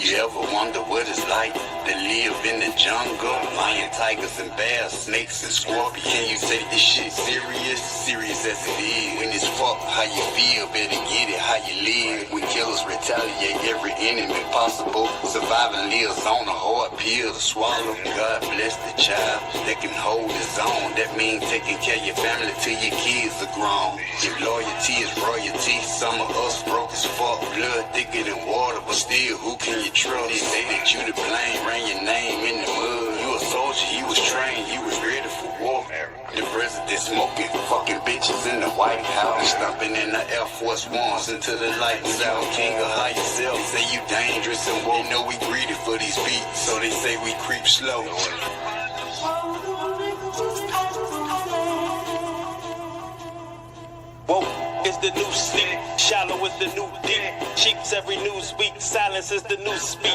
You ever wonder what it's like to live in the jungle? Lion, tigers, and bears, snakes, and scorpions. Can you take this shit serious? Serious as it is. When it's fuck, how you feel? Better get it how you live. When killers retaliate every enemy possible, surviving lives on a hard pill to swallow. God bless the child that can hold his own. That means taking care of your family till your kids are grown. If loyalty is royalty, some of us broke as fuck. Blood thicker than water, but still, who can you trust? They say that you to blame, ran your name in the mud. You a soldier, he was trained, he was ready for war. The president smoking, fucking bitches in the White House, stomping in the Air Force Ones until the lights out. King of high yourself, they say you dangerous and woke. They know we greedy for these beats, so they say we creep slow. Whoa, it's the new sleep. Shallow is the new deep. Cheeks every news week. Silence is the new speech.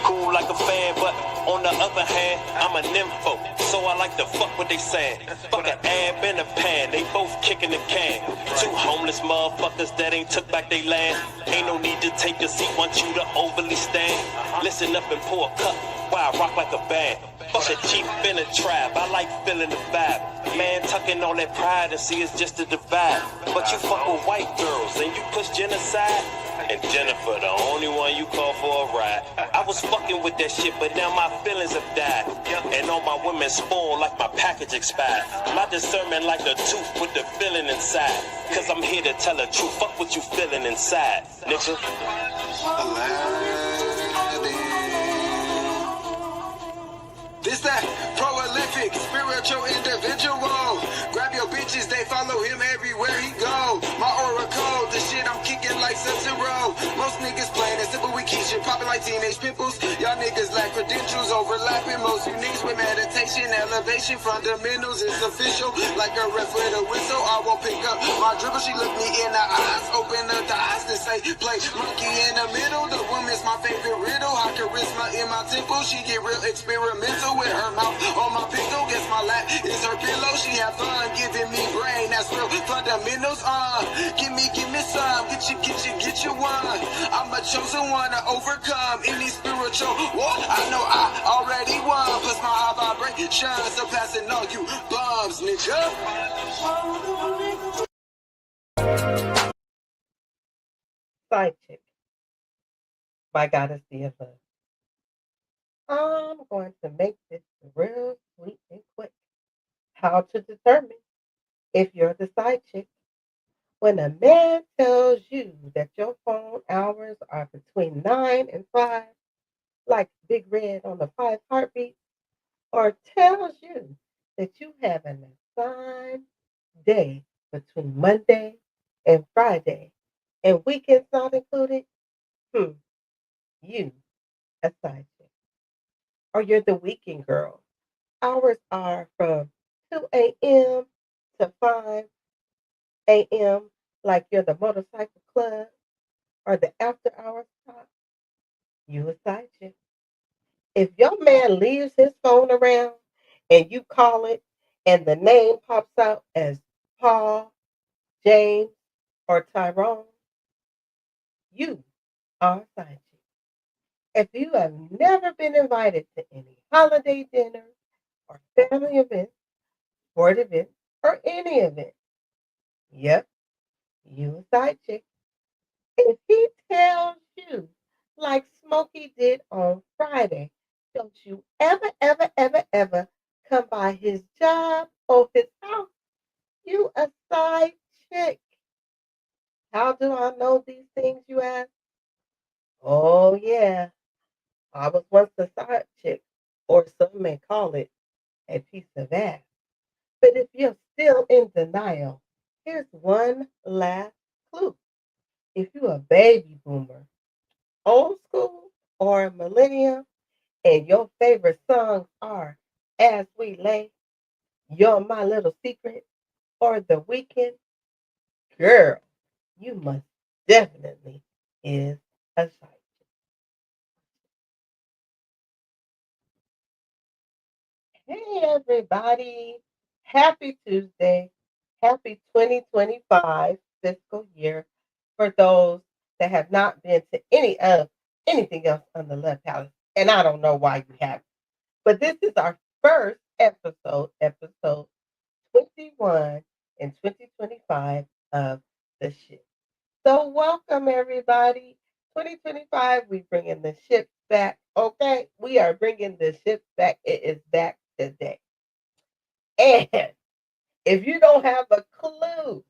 Cool like a fan, but on the other hand, I'm a nympho. So I like to fuck what they saying. Fuck an ab and a pan. They both kicking the can. Two homeless motherfuckers that ain't took back they land. Ain't no need to take a seat. Want you to overly stand. Listen up and pour a cup while I rock like a band. Fuck a chief in a trap. I like feeling the vibe. Man, tucking on that pride and see it's just a divide. But you fuck with white girls and you push genocide. And Jennifer, the only one you call for a ride. I was fucking with that shit, but now my feelings have died. And all my women spoil like my package expired. My discernment like a tooth with the feeling inside. Cause I'm here to tell the truth. Fuck what you feeling inside, nigga. This that prolific, spiritual individual. Grab your bitches, they follow him everywhere he go. My aura code, the shit I'm kicking like Sub-Zero. Most niggas playing it simple, we keep shit popping like teenage pimples. Y'all niggas lack credentials, overlapping most uniques with meditation, elevation, fundamentals. It's official, like a ref with a whistle. I won't pick up my dribble, she look me in the eyes, open the eyes to say, play monkey in the middle. The woman's my favorite riddle, high charisma in my temple. She get real experimental with her mouth on my pickle. Guess my lap is her pillow. She have fun giving me brain. That's real fundamentals. Give me some. Get you one. I'm a chosen one to overcome any spiritual war. I know I already won. Plus my high vibration surpassing all you bums, nigga. Side chick by GODDESSDEEOFLUV. I'm going to make this real sweet and quick. How to determine if you're the side chick. When a man tells you that your phone hours are between 9 and 5, like Big Red on the 5 heartbeats, or tells you that you have an assigned day between Monday and Friday, and weekends not included, you a side chick. Or you're the weekend girl. Hours are from 2 a.m. to 5 a.m., like you're the motorcycle club or the after hours stop. You a side chick. If your man leaves his phone around and you call it and the name pops out as Paul, James, or Tyrone, you are a side chick. If you have never been invited to any holiday dinner or family event, sport event, or any event, yep, you a side chick. If he tells you, like Smokey did on Friday, don't you ever come by his job or his house, you a side chick. How do I know these things, you ask? Oh, yeah, I was once a side chick, or some may call it a piece of ass. But if you're still in denial, here's one last clue. If you're a baby boomer, old school, or millennium, and your favorite songs are As We Lay, You're My Little Secret, or The Weekend, girl, you must definitely is a side. Hey, everybody. Happy Tuesday. Happy 2025 fiscal year for those that have not been to any of anything else on the Love Palace. And I don't know why you haven't. But this is our first episode, episode 21 in 2025 of the ship. So welcome everybody. 2025, we bringing the ship back. Okay, we are bringing the ship back. It is back today. And if you don't have a clue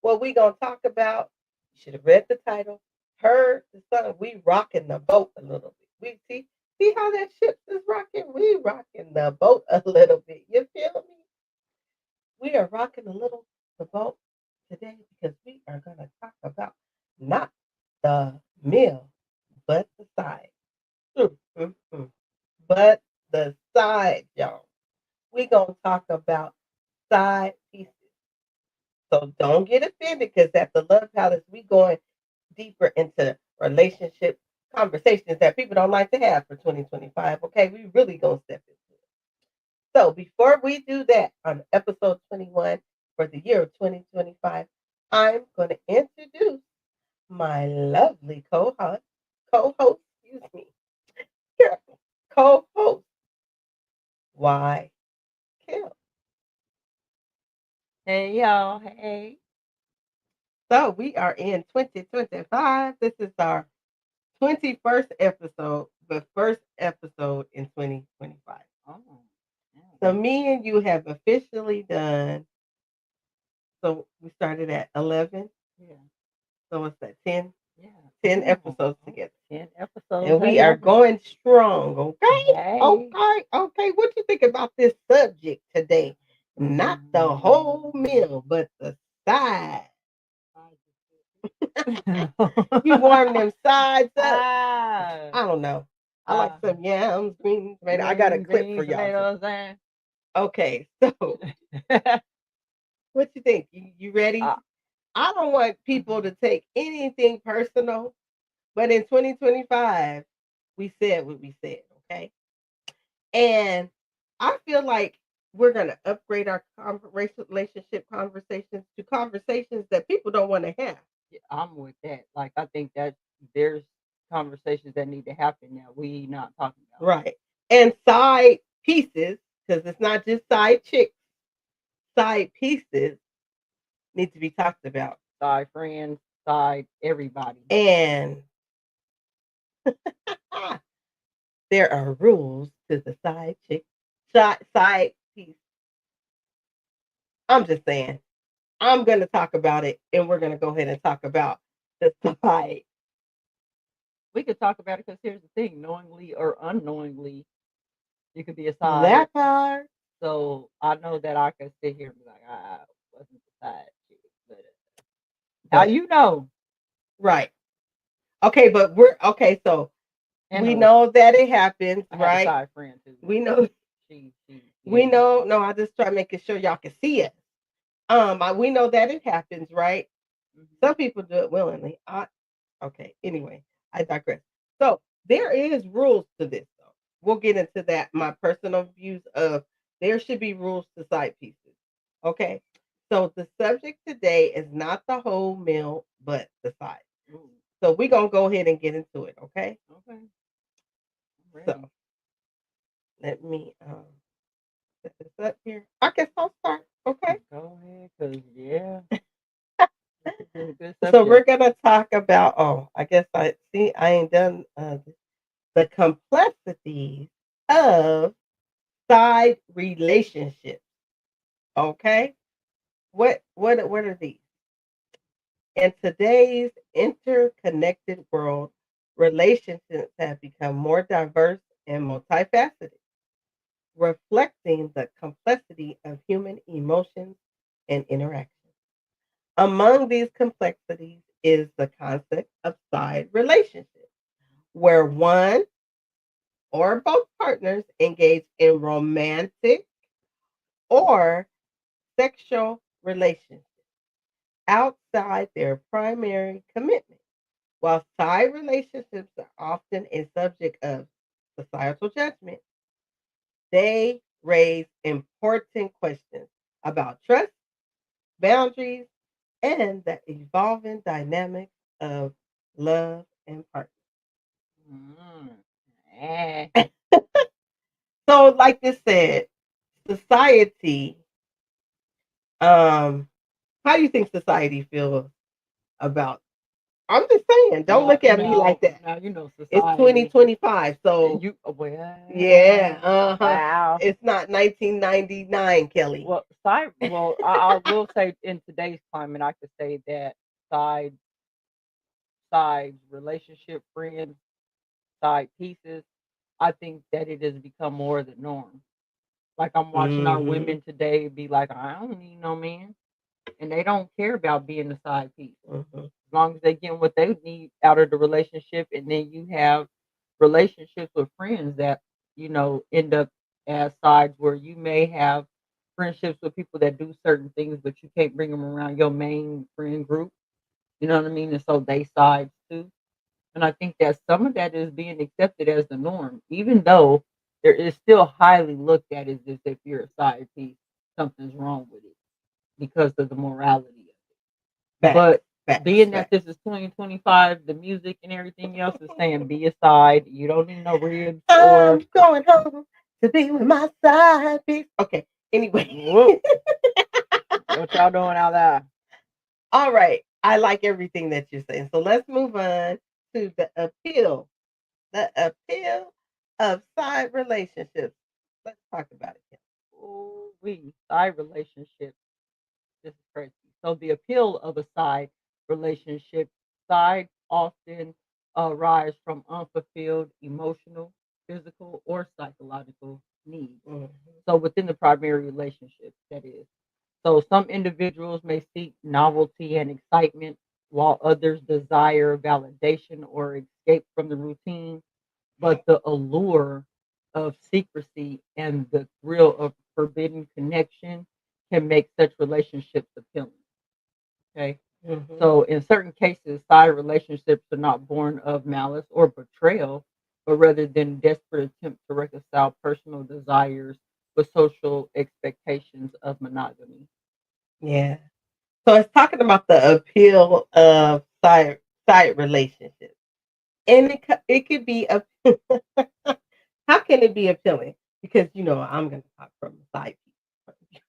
what we gonna talk about, you should have read the title, heard the song. We rocking the boat a little bit. We see how that ship is rocking. We rocking the boat a little bit. You feel me? We are rocking the boat today because we are gonna talk about not the meal, but the side. Mm, mm, mm. But the side, y'all. We gonna talk about side pieces. So don't get offended because at the Love Palace, we going deeper into relationship conversations that people don't like to have for 2025. Okay, we really gonna step into it. So before we do that on episode 21 for the year of 2025, I'm gonna introduce my lovely excuse me, co-host, Why Kill. Hey y'all, hey. So we are in 2025. This is our 21st episode, the first episode in 2025. Oh, So me and you have officially done. So we started at 11. yeah, So what's that? 10? yeah. 10 Ooh, episodes together. 10 episodes. And we hey, are going strong. Okay. Hey. Okay. What you think about this subject today? Not the whole meal, but the side. You warm them sides up. I don't know. I like some yams, green tomato. I got a clip for y'all. Okay, so what you think? You ready? I don't want people to take anything personal, but in 2025, we said what we said, okay? And I feel like we're going to upgrade our relationship conversations to conversations that people don't want to have. Yeah, I'm with that. Like, I think that there's conversations that need to happen that we not talking about. Right. And side pieces, because it's not just side chicks, side pieces need to be talked about. Side friends, side everybody. And there are rules to the side chick, side piece. I'm just saying, I'm going to talk about it, and we're going to go ahead and talk about the side. We could talk about it because here's the thing: knowingly or unknowingly, you could be a side. That part. So I know that I could sit here and be like, I wasn't the side chick, but now you know. Right. Okay, but we're okay. So we know that it happens, I right? Have a side friend too. We know. We know. No, I just try making sure y'all can see it. We know that it happens, right? Mm-hmm. Some people do it willingly. Okay. Anyway, I digress. So there is rules to this, though. We'll get into that. My personal views of there should be rules to side pieces. Okay. So the subject today is not the whole meal, but the side. Ooh. So we're gonna go ahead and get into it. Okay. Okay. So let me set this up here. I guess I'll start. Okay. Go ahead, cause yeah. So we're gonna talk about. Oh, I guess I ain't done the complexities of side relationships. Okay. What are these? In today's interconnected world, relationships have become more diverse and multifaceted, reflecting the complexity of human emotions and interactions. Among these complexities is the concept of side relationships, where one or both partners engage in romantic or sexual relationships outside their primary commitment. While side relationships are often a subject of societal judgment, they raise important questions about trust, boundaries, and the evolving dynamics of love and partnership. Eh. So, like this said, society, how do you think society feels about? I'm just saying, don't look at me like that. Now you know It's society. 2025, so You well. yeah, Wow. it's not 1999, Kelly. Well, I will say in today's climate, I could say that side sides, relationship, friends, side pieces. I think that it has become more the norm. Like I'm watching our Mm-hmm. women today be like, I don't need no man, and they don't care about being a side piece. Mm-hmm. As long as they get what they need out of the relationship, and then you have relationships with friends that end up as sides where you may have friendships with people that do certain things, but you can't bring them around your main friend group. You know what I mean? And so they sides too. And I think that some of that is being accepted as the norm, even though there is still highly looked at as if you're a side piece, something's wrong with it because of the morality of it. Facts, But facts, being that facts. this is 2025, the music and everything else is saying be a side. You don't need no ribs or I'm going home to be with my side piece. Okay. Anyway, whoop. What y'all doing out there? all right. I like everything that you're saying. So let's move on to the appeal of side relationships. Let's talk about it. Ooh, we side relationships. This is crazy. So the appeal of a side relationship, side often arise from unfulfilled emotional, physical, or psychological needs. Mhm. So within the primary relationship, that is. So some individuals may seek novelty and excitement, while others desire validation or escape from the routine. But the allure of secrecy and the thrill of forbidden connection can make such relationships appealing. Okay. Mhm. So in certain cases, side relationships are not born of malice or betrayal, but rather than desperate attempt to reconcile personal desires with social expectations of monogamy. Yeah. So it's talking about the appeal of side relationships, and it could be a. How can it be appealing? Because I'm going to talk from the side piece.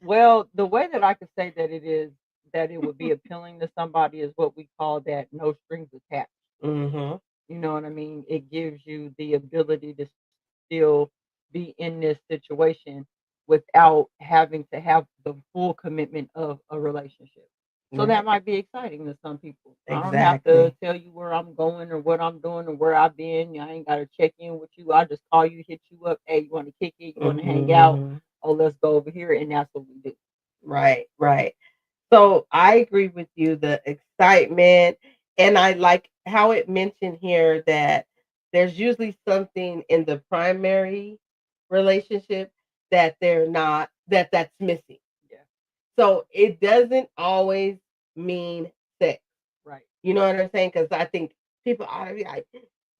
Well, the way that I could say that it would be appealing to somebody is what we call that no strings attached. Mm-hmm. You know what I mean? It gives you the ability to still be in this situation without having to have the full commitment of a relationship. So Right. that might be exciting to some people. I don't have to Exactly. tell you where I'm going or what I'm doing or where I've been. I ain't got to check in with you. I just call you, hit you up. Hey, you want to kick it? You want to hang out? Mm-hmm. Oh, let's go over here. And that's what we do. Right. Right. So I agree with you. The excitement, and I like how it mentioned here that there's usually something in the primary relationship that they're not that's missing. Yeah. So it doesn't always mean sex. Right. You know what I'm saying? Because I think people ought to be like,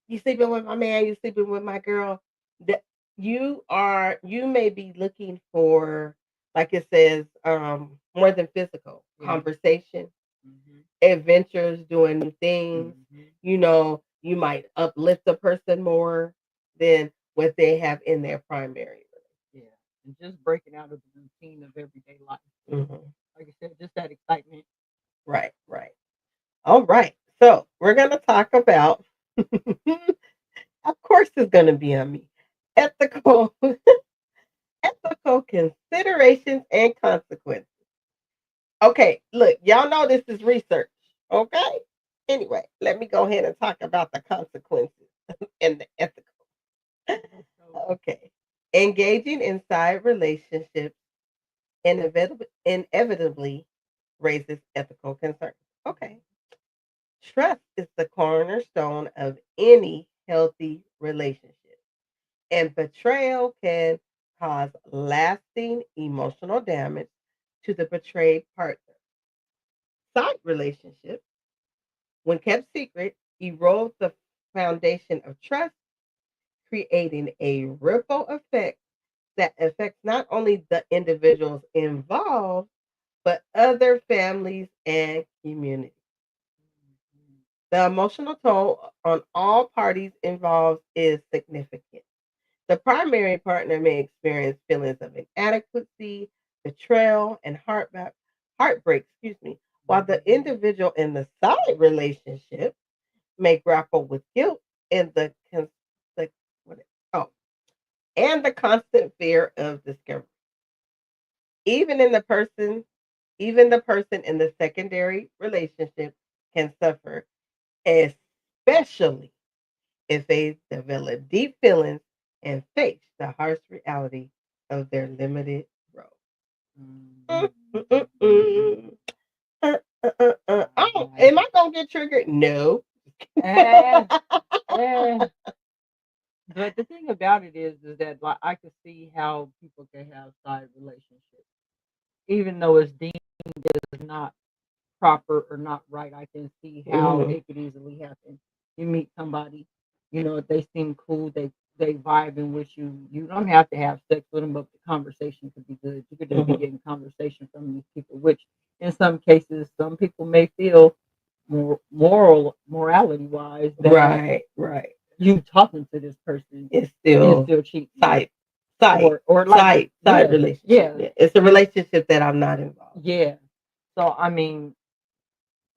you sleeping with my man, you sleeping with my girl. That you may be looking for, like it says, more than physical Yeah. conversation, Mm-hmm. adventures, doing new things. Mm-hmm. You might uplift a person more than what they have in their primary. Yeah. And just breaking out of the routine of everyday life. Mhm. Like I said, just that excitement. Right, right. All right. So we're going to talk about, of course, it's going to be on me, ethical, ethical considerations and consequences. Okay, look, y'all know this is research. Okay. Anyway, let me go ahead and talk about the consequences and the ethical. Okay. Engaging in side relationships inevitably raises ethical concerns. Okay. Trust is the cornerstone of any healthy relationship, and betrayal can cause lasting emotional damage to the betrayed partner. Side relationships, when kept secret, erode the foundation of trust, creating a ripple effect that affects not only the individuals involved, but other families and communities. The emotional toll on all parties involved is significant. The primary partner may experience feelings of inadequacy, betrayal, and heartbreak, while the individual in the side relationship may grapple with guilt and the what, oh, and the constant fear of discovery. Even in the person, even the person in the secondary relationship can suffer, especially if they develop deep feelings and face the harsh reality of their limited role. Mm, mm, mm, mm. Oh, am I gonna get triggered? No. Eh, eh. But the thing about it is that like I can see how people can have side relationships, even though it's deemed as not proper or not right. I can see how Mhm. it could easily happen. You meet somebody, if they seem cool, they vibing with you. You don't have to have sex with them, but the conversation could be good. You could just be Mhm. getting conversation from these people, which in some cases, some people may feel morality wise that Right, right. you talking to this person It's is still still cheating, side, side, or like side relationship. yeah, Yeah. It's a relationship that I'm not involved in. yeah. So I mean,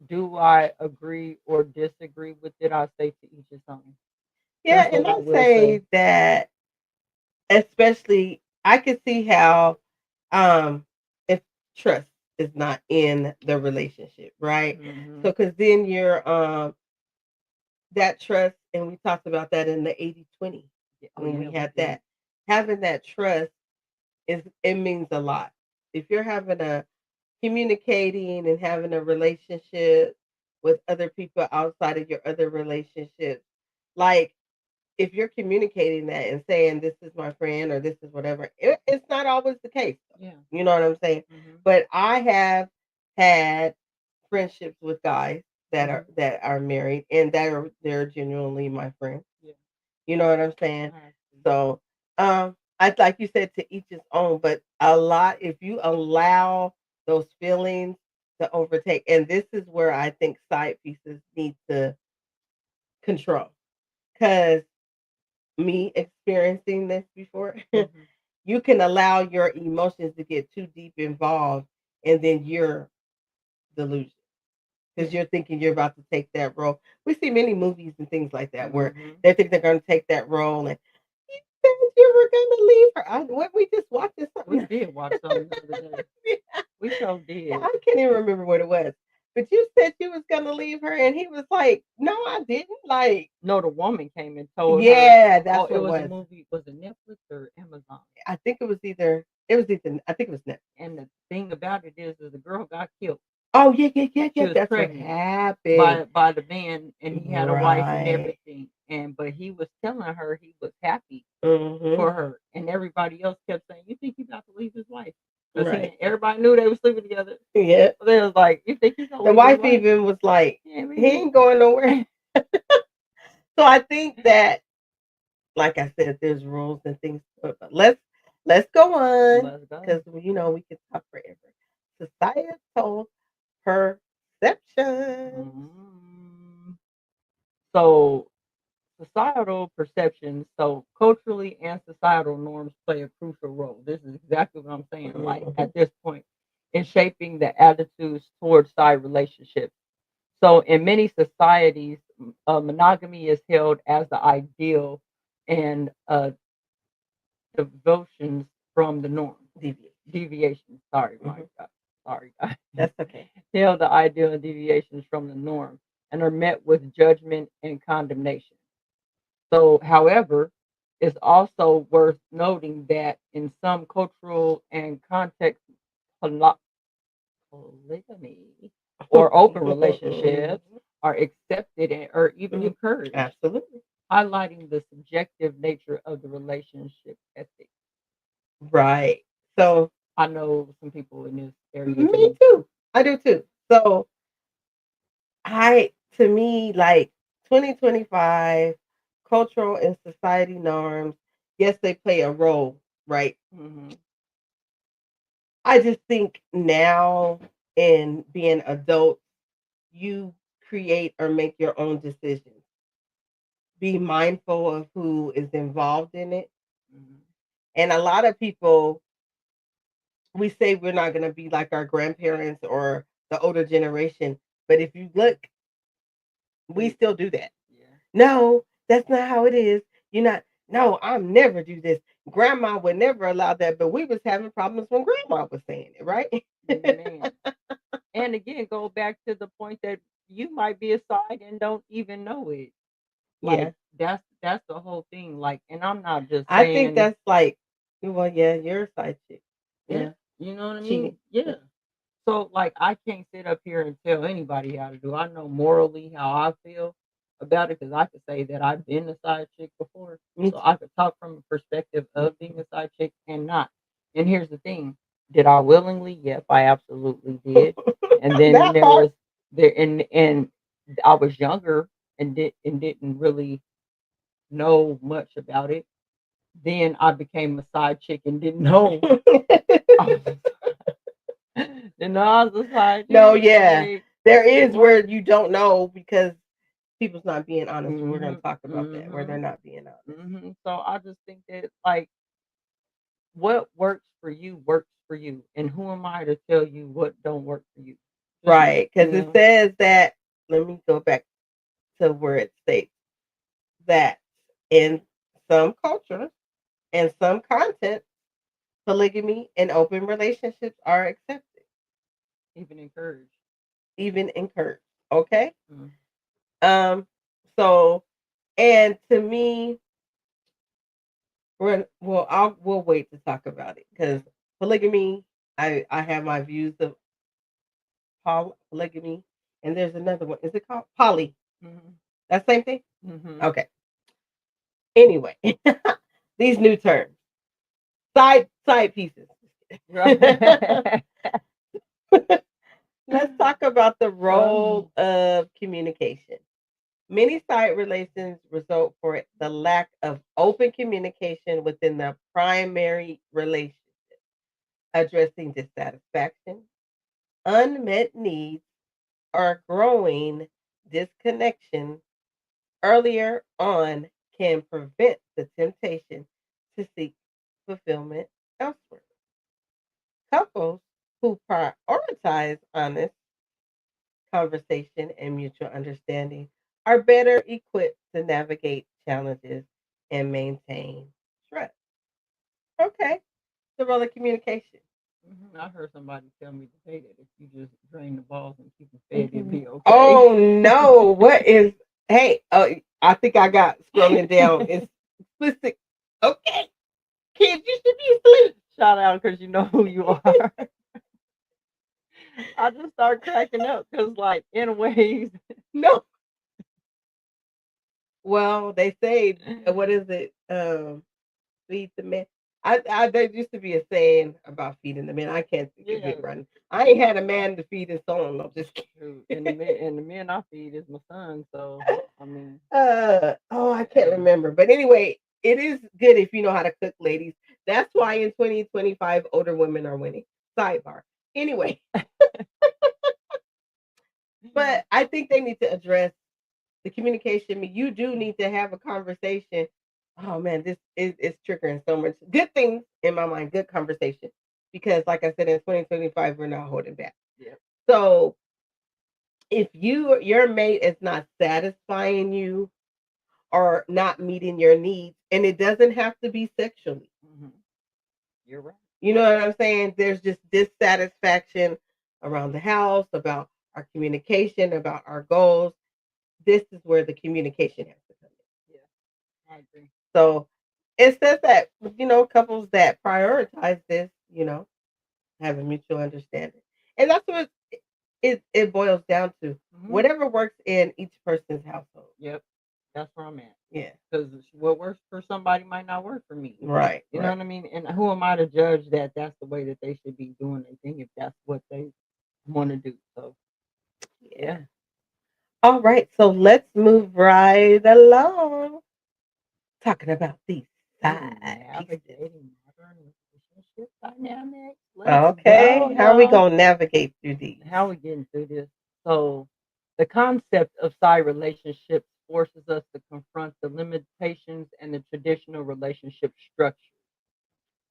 do I agree or disagree with it? I say to each his own. Yeah, That's and what I I will say. say that especially I could see how if trust is not in the relationship, right? Hmm. So because then you're that trust, and we talked about that in the 80/20 Oh when yeah, we we had did. that. Having that trust it means a lot. If you're having a communicating and having a relationship with other people outside of your other relationships, like if you're communicating that and saying this is my friend or this is whatever, it's not always the case. Yeah. You know what I'm saying? Hmm. But I have had friendships with guys Hmm. that are married and they're genuinely my friends. Yeah. You know what I'm saying? I see. So, I like you said to each his own, but a lot if you allow those feelings to overtake, and this is where I think side pieces need to control. Because me experiencing this before, Hmm. you can allow your emotions to get too deep involved, and then you're delusional because Yeah. you're thinking you're about to take that role. We see many movies and things like that where Hmm. they think they're going to take that role, and you said you were going to leave her. What we just watching We something. did watch something the other day. Yeah, We sure did. I can't even remember what it was. But you said you was going to leave her, and he was like, "No, I didn't." Like, No, the woman came and told her. yeah, Oh, that's it what it was a was. movie. Was it Netflix or Amazon? I think it was either. It was either. I think it was Netflix. And the thing about it is the girl got killed. Oh yeah, yeah, yeah, She yeah. was That's what pregnant happened. by the man, and he had a wife and Right. everything. And but he was telling her he was happy Mhm. for her, and everybody else kept saying, "You think he's about to leave his wife?" Because Right. everybody knew they were sleeping together. Yeah. So they was like, "You think he's gonna The leave his wife wife?" even was like, Yeah, he man. ain't going nowhere. So I think that, like I said, there's rules and things. But let's go on Let's go. because we can talk forever. Societal perception. Mm. So societal perceptions, so culturally and societal norms play a crucial role. This is exactly what I'm saying. Like Mhm. at this point, in shaping the attitudes towards side relationships. So in many societies, monogamy is held as the ideal, and devotions from the norm. Deviate. Deviations. Sorry, my Mhm. God. Sorry, guys. That's okay. Held the ideal and deviations from the norm, and are met with judgment and condemnation. So, however, it's also worth noting that in some cultural and contexts, poly- polygamy or open relationships are accepted or even Mhm. encouraged, Absolutely. highlighting the subjective nature of the relationship ethic. Right. So I know some people in this area me do. too. I do too. So to me, like 2025, cultural and society norms, yes, they play a role, right? Hmm. I just think now in being adult, you create or make your own decisions. Be mindful of who is involved in it. Mhm. And a lot of people, we say we're not going to be like our grandparents or the older generation. But if you look, we still do that. Yeah. No, that's not how it is. You're not. No, I'll never do this. Grandma would never allow that, but we was having problems when grandma was saying it, right? Man. And again, go back to the point that you might be a side and don't even know it. Yeah. Like that's the whole thing. Like, and I'm not just I think saying, that's like, well, yeah, you're a side chick. yeah, Yeah. you know what I Cheating. mean? Yeah. So like I can't sit up here and tell anybody how to do. I know morally how I feel about it because I could say that I've been a side chick before. Me So too. I could talk from a perspective of being a side chick and not. And here's the thing. Did I willingly? Yep, I absolutely did. And then That there part. was there and I was younger and didn't really know much about it. Then I became a side chick and didn't know. Then I was a side No, chick. yeah. Like, There is what? where you don't know because people's not being honest. And we're going Mhm. to talk about that, where they're Mhm. not being honest. Mhm. So I just think that like what works for you works for you, and who am I to tell you what don't work for you? Just Right. you Because it know. says that, let me go back to where it states that in some cultures and some content, polygamy and open relationships are accepted, Even encouraged. even encouraged. Okay. Mm. Um. So, and to me, we'll wait to talk about it because polygamy. I have my views of polygamy, and there's another one. Is it called poly? Mhm. That same thing. Mhm. Okay. Anyway, these new terms, side pieces. Right. Let's talk about the Um, role of communication. Many side relations result for the lack of open communication within the primary relationship, addressing dissatisfaction, unmet needs, or growing disconnection earlier on can prevent the temptation to seek fulfillment elsewhere. Couples who prioritize honest conversation and mutual understanding are better equipped to navigate challenges and maintain trust. Okay, the role of communication. I heard somebody tell me today that if you just drain the balls and keep them fed, it'd be okay. Oh no, what is? Hey, I think I got scrolling down. It's explicit. Okay, kids, you should be asleep. Shout out because you know who you are. I just start cracking up because, like, in ways, No. Well, they say, what is it? Feed the man. There used to be a saying about feeding the man. I can't think of yeah. it right. I ain't had a man to feed his son. I'm just kidding. Shoot, and the men I feed is my son, so I mean, I can't remember. But anyway, it is good if you know how to cook, ladies. That's why in 2025 older women are winning. Sidebar. Anyway, but I think they need to address the communication. You do need to have a conversation. Oh man, this is triggering so much good things in my mind. Good conversation because, like I said, in 2025 we're not holding back. yeah, So if your mate is not satisfying you or not meeting your needs, and it doesn't have to be sexually. hmm you're right. You know what I'm saying? There's just dissatisfaction around the house, about our communication, about our goals. This is where the communication has to come in. Yeah, I agree. So it says that, couples that prioritize this, have a mutual understanding. And that's what it boils down to. hmm Whatever works in each person's household. Yep, that's where I'm at. Yeah. Because what works for somebody might not work for me. Right. You know what I mean? And who am I to judge that that's the way that they should be doing their thing if that's what they want to do? So Yeah. All right. So let's move right along. Talking about these side pieces. navigating modern relationship dynamics. Let's Okay. go, How are we y'all. going to navigate through these? How we getting through this? So The concept of side relationships forces us to confront the limitations and the traditional relationship structure.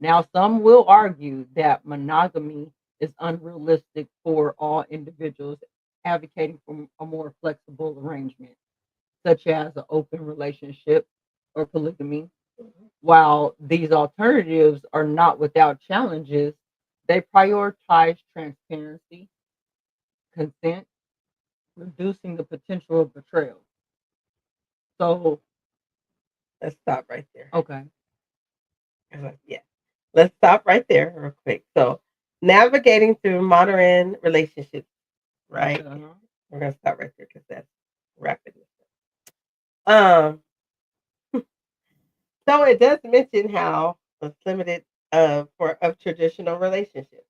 Now, some will argue that monogamy is unrealistic for all individuals, advocating for a more flexible arrangement, such as an open relationship or polygamy. While these alternatives are not without challenges, they prioritize transparency, consent, reducing the potential of betrayal. So, Let's stop right there. okay. Yeah. Let's stop right there real quick. So, navigating through modern relationships, right? Uh-huh. We're gonna stop right there because that's rapid. Um, so it does mention how it's limited of traditional relationships.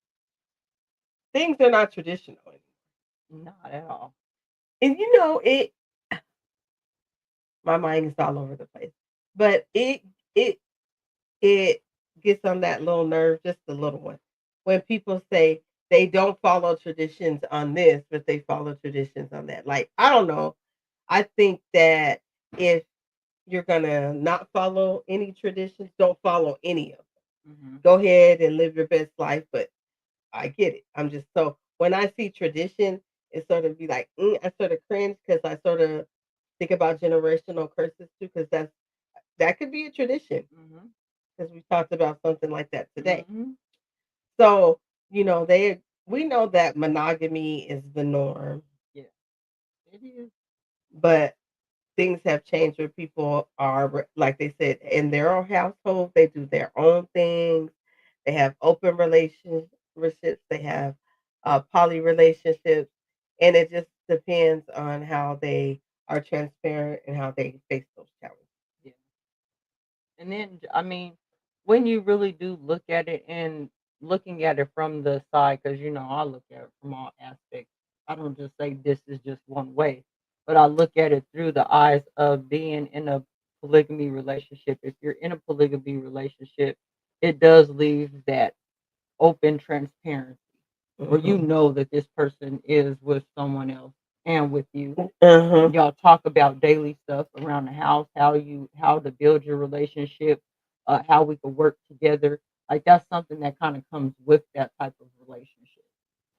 Things are not traditional anymore. Not at all. And it my mind is all over the place. But it it gets on that little nerve, just a little one. When people say they don't follow traditions on this, but they follow traditions on that. Like, I don't know. I think that if you're gonna not follow any traditions, don't follow any of them. Hmm. Go ahead and live your best life, but I get it. I'm just so when I see tradition, it sort of be like I sort of cringe because I sort of think about generational curses too, because that could be a tradition Hmm. because we talked about something like that today. Hmm. So we know that monogamy is the norm, Yeah, it is. but things have changed where people are like they said in their own household, they do their own things. They have open relationships, they have poly relationships, and it just depends on how they are transparent and how they face those challenges. Yeah. And then, I mean, when you really do look at it and looking at it from the side, because I look at it from all aspects. I don't just say this is just one way, but I look at it through the eyes of being in a polygamy relationship. If you're in a polygamy relationship, it does leave that open transparency where you Mhm. know that this person is with someone else and with you. Uh-huh. Y'all talk about daily stuff around the house, how to build your relationship, how we can work together. Like that's something that kind of comes with that type of relationship.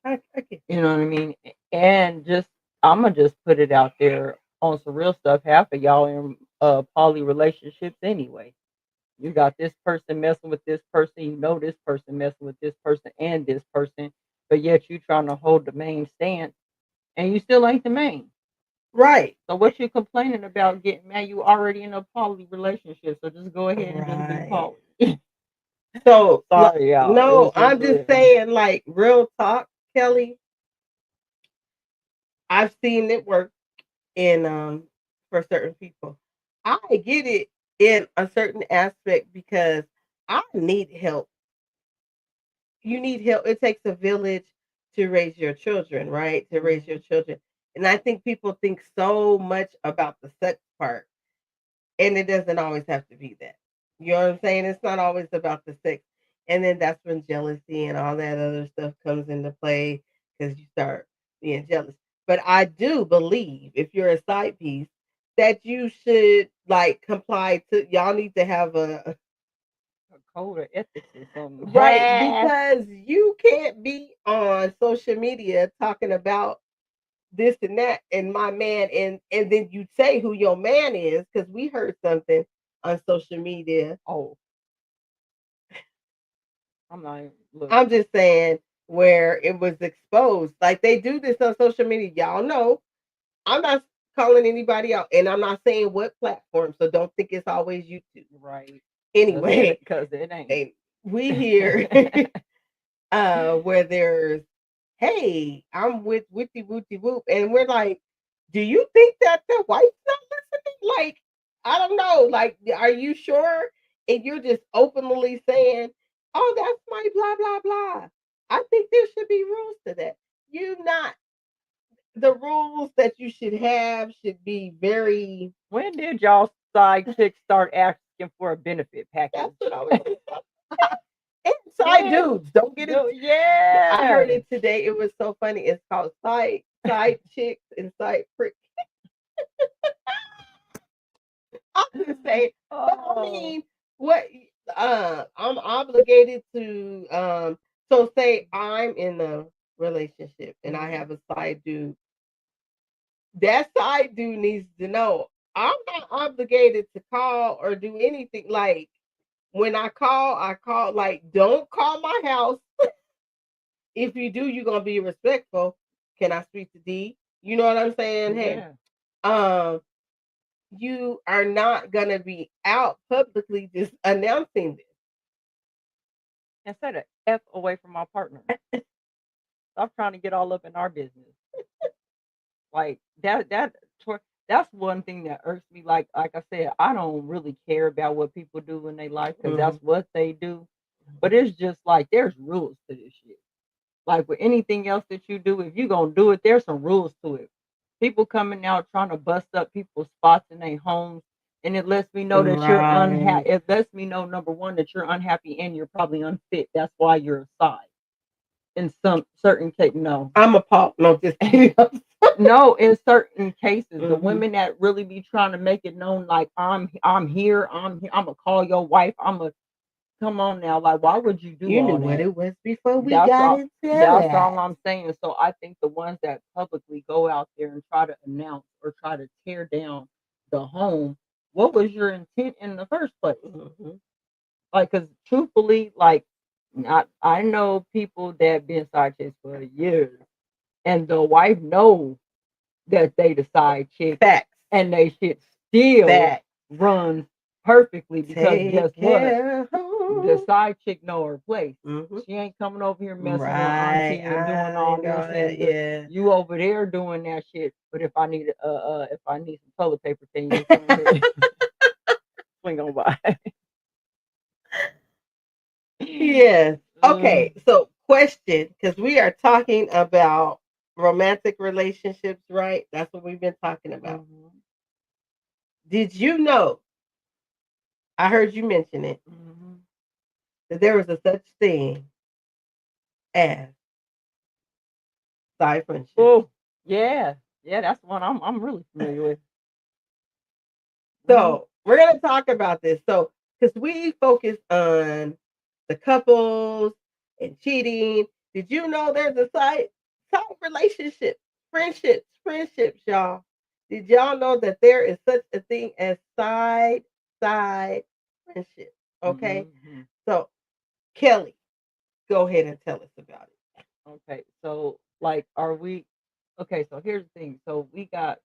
I get You that. know what I mean? And just I'm gonna just put it out there on some real stuff. Half of y'all in poly relationships anyway. You got this person messing with this person, this person messing with this person, but yet you trying to hold the main stance and you still ain't the main. Right. So what you complaining about getting mad? You already in a poly relationship, so just go ahead and just be Right. poly. So, Sorry, y'all. no, It's just I'm just real. saying, like, real talk, Kelly. I've seen it work in for certain people. I get it in a certain aspect because I need help. You need help. It takes a village to raise your children, right? To raise your Mhm. children. And I think people think so much about the sex part, and it doesn't always have to be that. You know what I'm saying? It's not always about the sex. And then that's when jealousy and all that other stuff comes into play because you start being jealous. But I do believe if you're a side piece, that you should like comply to y'all need to have a A code of ethics or something. right because you can't be on social media talking about this and that and my man and then you say who your man is because we heard something on social media. Oh, I'm not. Look. I'm just saying where it was exposed. Like they do this on social media. Y'all know. I'm not calling anybody out and I'm not saying what platform. So don't think it's always YouTube. Right. Anyway, Cause it ain't. and we hear where there's hey, I'm with Witty Wooty Whoop. And we're like, do you think that the white's not listening? Like, I don't know. Like, are you sure? And you're just openly saying, oh, that's my blah, blah, blah. I think there should be rules to that. You not the rules that you should have should be very When did y'all side chicks start asking for a benefit package? that's what I was inside When? dudes. Don't get it. I heard Yeah. it today. It was so funny. It's called side side chicks and side freaks. I'm just saying. But I Oh. mean, what? I'm obligated to. So say I'm in a relationship and I have a side dude. That side dude needs to know I'm not obligated to call or do anything. Like when I call. Like don't call my house. If you do, you're gonna be respectful. Can I speak to D? You know what I'm saying? Hey, Yeah. um, you are not gonna be out publicly just announcing this. And say the F away from my partner. Stop trying to get all up in our business. Like that's one thing that irks me. Like I said, I don't really care about what people do in their life because that's what they do. But it's just like there's rules to this shit. Like with anything else that you do, if you're gonna do it, there's some rules to it. People coming out trying to bust up people's spots in their homes, and it lets me know that you're unhappy. Right. It lets me know number one that you're unhappy and you're probably unfit. That's why you're aside. In some certain case, no. I'm appalled. No, just kidding. No, in certain cases, the Mhm. women that really be trying to make it known, like I'm here, I'm here, I'm gonna call your wife, I'm gonna come on now. Like, why would you do You knew all what that? it was before we That's got all. into That's all that. I'm saying. So I think the ones that publicly go out there and try to announce or try to tear down the home, what was your intent in the first place? Mhm. Like, because truthfully, like, not I know people that been side chicks for years, and the wife know that they the side chick, Facts. and they shit still Facts. runs perfectly because guess Take what? care. The side chick know her place. Mhm. She ain't coming over here messing with Right. auntie and doing I all know this that. and Yeah. you over there doing that shit. But if I need some toilet paper, can you come here? Swing on by. Yes. Mm, Okay. So, question, because we are talking about romantic relationships, right? That's what we've been talking about. mhm, Did you know? I heard you mention it mhm. that there is a such thing as side friendships. Oh, yeah, yeah, that's one I'm really familiar with. Mhm, So we're gonna talk about this. So because we focus on the couples and cheating, did you know there's a side relationship, friendships, y'all? Did y'all know that there is such a thing as side friendship? Okay, mhm. so Kelly, go ahead and tell us about it. Okay, so like, are we? Okay, so here's the thing. So we got.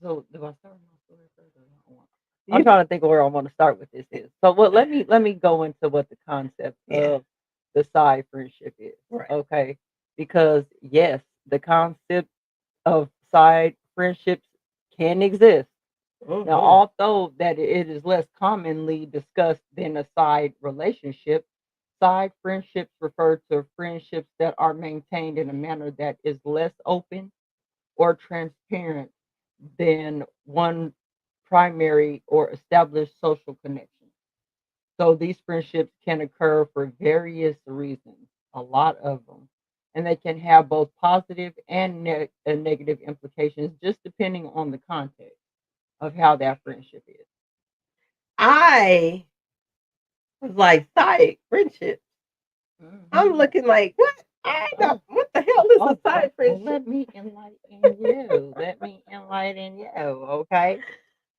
So do I start my story first? Or I want- I'm You, trying to think of where I want to start with this is. So what? Let me go into what the concept yeah, of the side friendship is. right. Okay, because yes, the concept of side friendships can exist. Now, Mm-hmm. although that it is less commonly discussed than a side relationship, side friendships refer to friendships that are maintained in a manner that is less open or transparent than one primary or established social connection. So these friendships can occur for various reasons, a lot of them, and they can have both positive and negative implications just depending on the context of how that friendship is. I was like side friendship. I'm Mhm. looking like, what? I Oh, don't, what the hell is a oh, side well, friendship? let me enlighten you. Let me enlighten you. Okay.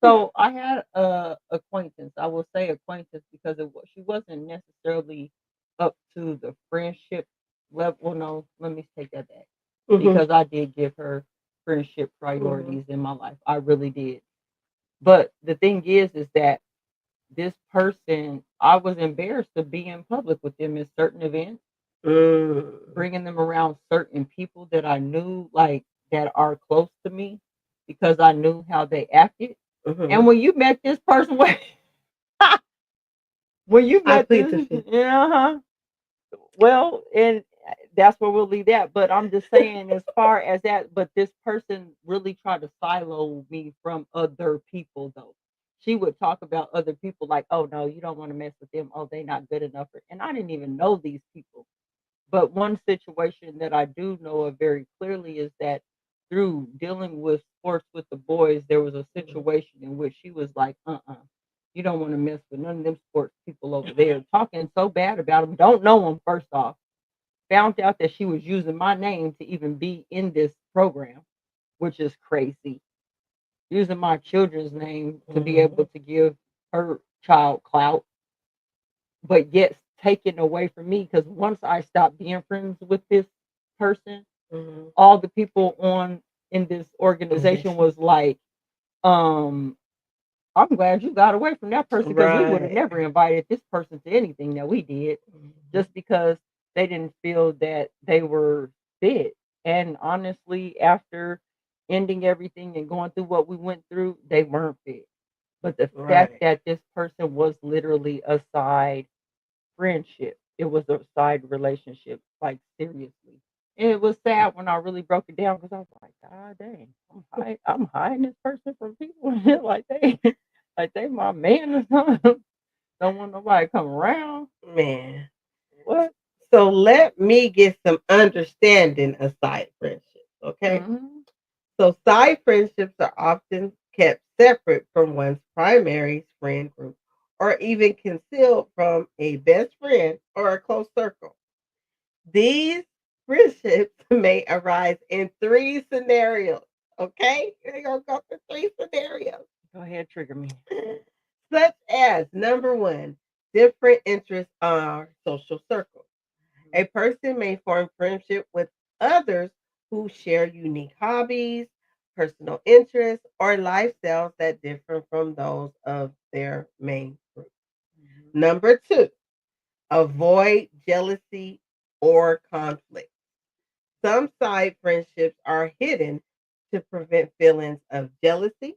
So I had a acquaintance. I will say acquaintance because she wasn't necessarily up to the friendship level. Well, no, let me take that back Hmm. because I did give her friendship Hmm. priorities in my life. I really did. But the thing is that this person, I was embarrassed to be in public with them in certain events, Mm. bringing them around certain people that I knew, like that are close to me, because I knew how they acted. Hmm. And when you met this person, when you I met plead the this, fifth. yeah, well, and that's where we'll leave that. But I'm just saying, as far as that, but this person really tried to silo me from other people, though. She would talk about other people like, oh, no, you don't want to mess with them. Oh, they're not good enough. And I didn't even know these people. But one situation that I do know of very clearly is that through dealing with sports with the boys, there was a situation in which she was like, you don't want to mess with none of them sports people over there, talking so bad about them, don't know them first off. Found out that she was using my name to even be in this program, which is crazy. Using my children's name to be able to give her child clout, but yet taken away from me because once I stopped being friends with this person, all the people on in this organization was like, I'm glad you got away from that person because we would have Right. never invited this person to anything that we did just because they didn't feel that they were fit. And honestly, after ending everything and going through what we went through, they weren't fit. But the fact Right. that this person was literally a side friendship, it was a side relationship, like seriously. And it was sad when I really broke it down because I was like, God dang, I'm hiding this person from people like they my man or something. Don't want nobody come around. Man. What? So let me get some understanding of side friendships, okay? Mm-hmm. So side friendships are often kept separate from one's primary friend group or even concealed from a best friend or a close circle. These friendships may arise in three scenarios, okay? We're going to go through three scenarios. Go ahead, trigger me. Such as number one, different interests are social circles. A person may form friendship with others who share unique hobbies, personal interests, or lifestyles that differ from those of their main group. Number two, avoid jealousy or conflict. Some side friendships are hidden to prevent feelings of jealousy,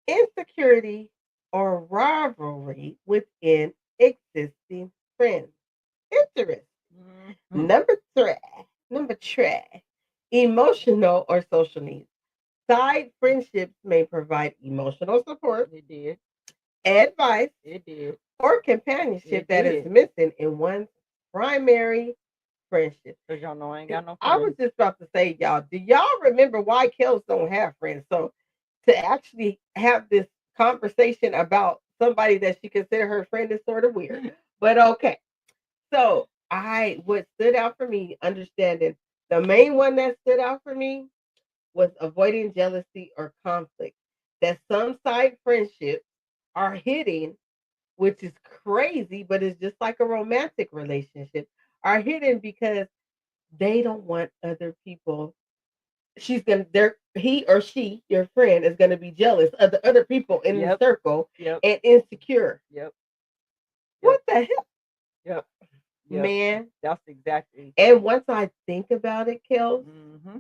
insecurity, or rivalry within existing friends. Interesting. Number three, number three, emotional or social needs. Side friendships may provide emotional support, It did. advice, It did. or companionship It that is did. missing in one's primary friendship. Because y'all know I ain't got no I was friends. just about to say, y'all, do y'all remember why Kels don't have friends? So to actually have this conversation about somebody that she consider her friend is sort of weird. But okay. So what stood out for me, understanding the main one that stood out for me was avoiding jealousy or conflict. That some side friendships are hidden, which is crazy, but it's just like a romantic relationship, are hidden because they don't want other people. He or she, your friend, is gonna be jealous of the other people in the Yep. circle Yep. and insecure. Yep. What the hell, Yep. Yep. man? That's exactly. And once I think about it, Kels, Mm-hmm.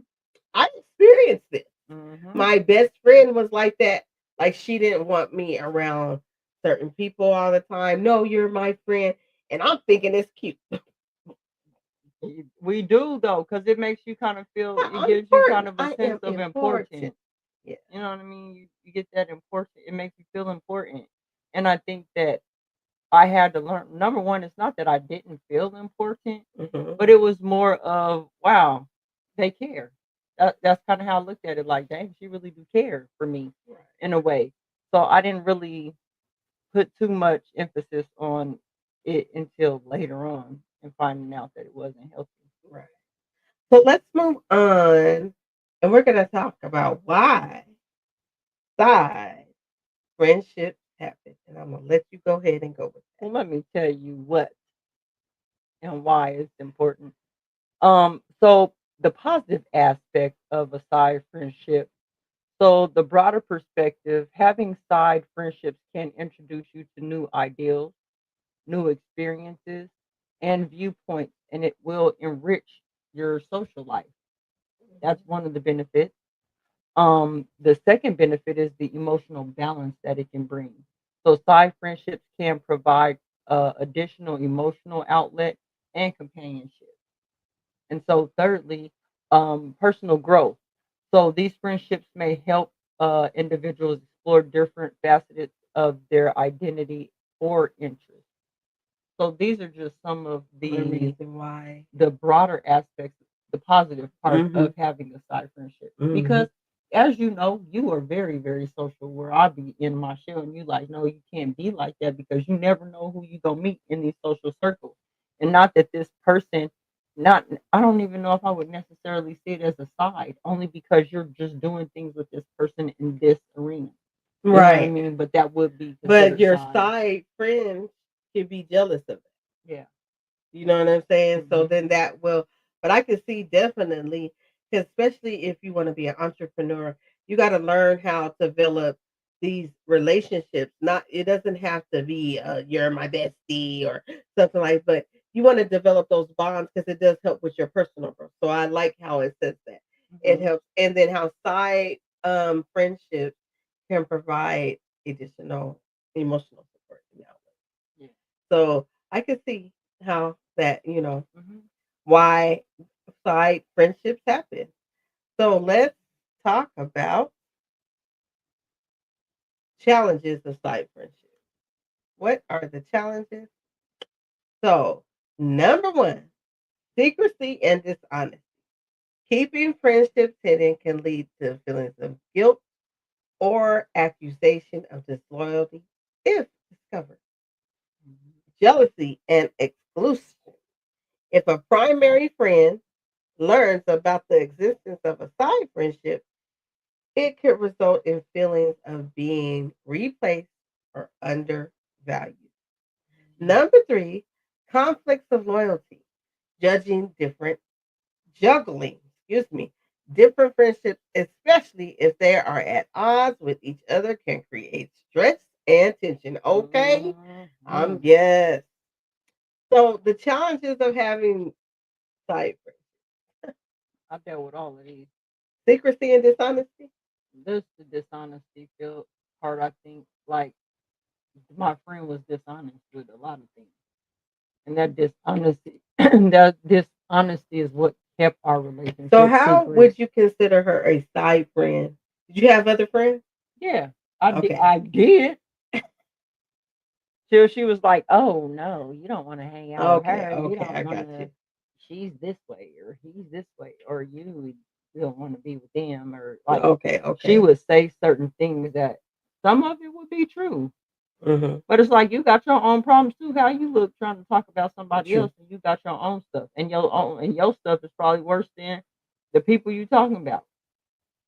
I experienced it. Mm-hmm. My best friend was like that. Like she didn't want me around certain people all the time. No, you're my friend. And I'm thinking it's cute. We do though, because it makes you kind of feel. It I'm gives you kind important. of a I sense am of important. importance. Yeah. You know what I mean? You get that important. It makes you feel important. And I think that I had to learn. Number one, it's not that I didn't feel important, Mhm. but it was more of wow, they care. That's kind of how I looked at it. Like, dang, she really do care for me Right. in a way. So I didn't really put too much emphasis on it until later on and finding out that it wasn't healthy. Right. So let's move on. And we're going to talk about why side friendships happen. And I'm going to let you go ahead and go with Well, that. let me tell you what and why it's important. So the positive aspect of a side friendship. So the broader perspective, having side friendships can introduce you to new ideals, new experiences, and viewpoints, and it will enrich your social life. That's one of the benefits. The second benefit is the emotional balance that it can bring. So side friendships can provide additional emotional outlet and companionship. And so thirdly, personal growth. So these friendships may help individuals explore different facets of their identity or interests. So these are just some of The the reason why. broader aspects, the positive part Mhm. of having a side friendship. Mhm. Because as you know, you are very, very social. Where I be in my shell, and you like, no, you can't be like that because you never know who you gonna meet in these social circles. And not that this person, not I don't even know if I would necessarily see it as a side, only because you're just doing things with this person in this arena. You know what I Right. mean? But that would be But considered your side. side friends can be jealous of it. Yeah. You know what I'm saying? So Mhm. then that will, but I can see definitely, especially if you want to be an entrepreneur, you got to learn how to develop these relationships. Not, it doesn't have to be you're my bestie or something like, but you want to develop those bonds because it does help with your personal growth. So I like how it says that it Mhm. helps, and then how side friendships can provide additional emotional support. Yeah. So I can see how that, Mhm. why side friendships happen. So let's talk about challenges of side friendships. What are the challenges? So, number one, secrecy and dishonesty. Keeping friendships hidden can lead to feelings of guilt or accusation of disloyalty if discovered. Mhm. Jealousy and exclusion. If a primary friend learns about the existence of a side friendship, it could result in feelings of being replaced or undervalued. Number three, conflicts of loyalty, judging different, juggling, different friendships, especially if they are at odds with each other, can create stress and tension. Okay, Mhm. yes. So the challenges of having side friendships, I dealt with all of these. secrecy and dishonesty. This the dishonesty feel part. I think like my friend was dishonest with a lot of things, and that dishonesty, that dishonesty is what kept our So relationship how secret. would you consider her a side friend? Did you have other friends? Yeah, I did. Okay. I did. Till she was like, "Oh no, you don't want to hang out with Okay. her. You Okay. don't I want got to. you. She's this way, or he's this way, or you don't want to be with them, or like." Okay. She Okay. would say certain things that some of it would be true, Mm-hmm. but it's like you got your own problems too. How you look trying to talk about somebody True. else, and you got your own stuff, and your stuff is probably worse than the people you talking about.